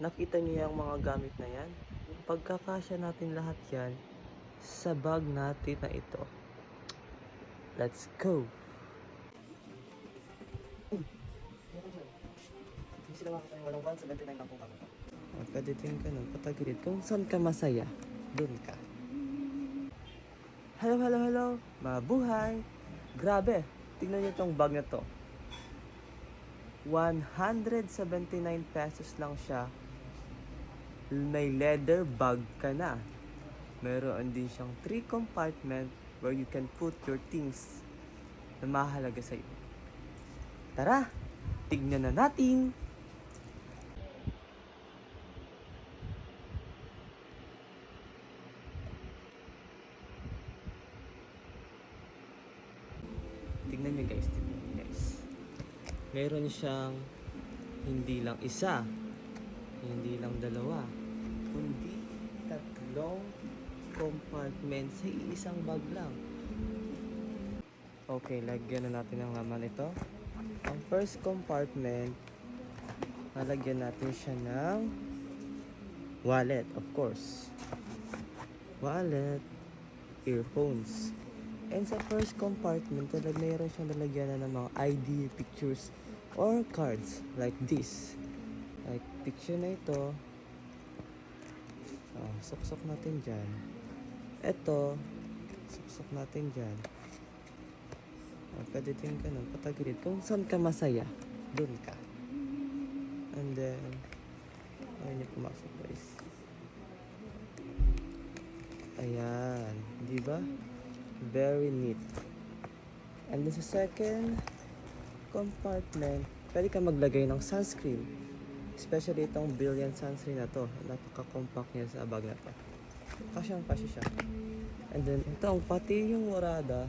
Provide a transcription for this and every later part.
Nakita niyo yung mga gamit na yan? Pagkakasya natin lahat yan sa bag natin na ito. Let's go! Sila mga tayo walang 179 lang kung kamo. Pagkaditin ka nun, patagilid. Kung saan ka masaya, dun ka. Hello, hello, hello! Mabuhay! Grabe! Tingnan niyo tong bag na to. 179 pesos lang siya. May leather bag ka na. Meron din siyang 3 compartment where you can put your things na mahalaga sa'yo. Tara! Tignan na natin! Tignan nyo guys, tignan nyo guys. Meron siyang hindi lang isa, hindi lang dalawa, kundi 3 compartment sa isang bag lang. Okay, lagyan na natin ng laman ito. Ang first compartment, lalagyan natin siya ng wallet, of course. Wallet, earphones. And sa first compartment, meron siyang lalagyan na ng mga ID, pictures, or cards like this. Like picture na ito. Suksok natin dyan. Ito, suksok natin dyan. Pweditin ka nun, patagilid. Kung saan ka masaya, dun ka. And then, ayun yung pumasok guys. Ayan, di ba? Very neat. And then sa second compartment, pwede ka maglagay ng sunscreen. Especially itong Brilliant sunscreen na to. Napaka-compact niya sa bag na to. Kasyang-kasya siya. And then itong pati yung Murada,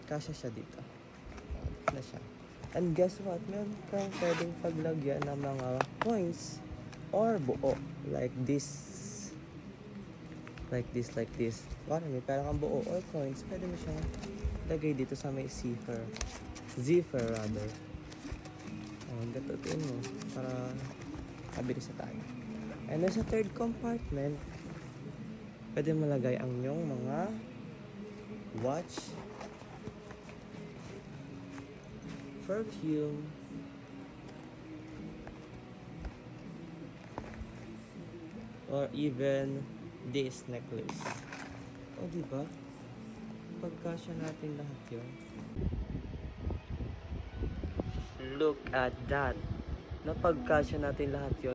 kasya siya dito. Na siya. And guess what? Meron kang pwedeng paglagyan ng mga coins or buo. Like this. Like this. Parang may pera kang buo or coins, pwede mo siyang lagay dito sa may zipper. Zipper rather. Gatutin mo para mabilis na tayo. And then sa third compartment, pwede mo lagay ang inyong mga watch, perfume, or even this necklace. O diba? Pagkasya natin lahat yun. Look at that. Napagkasya natin lahat yun.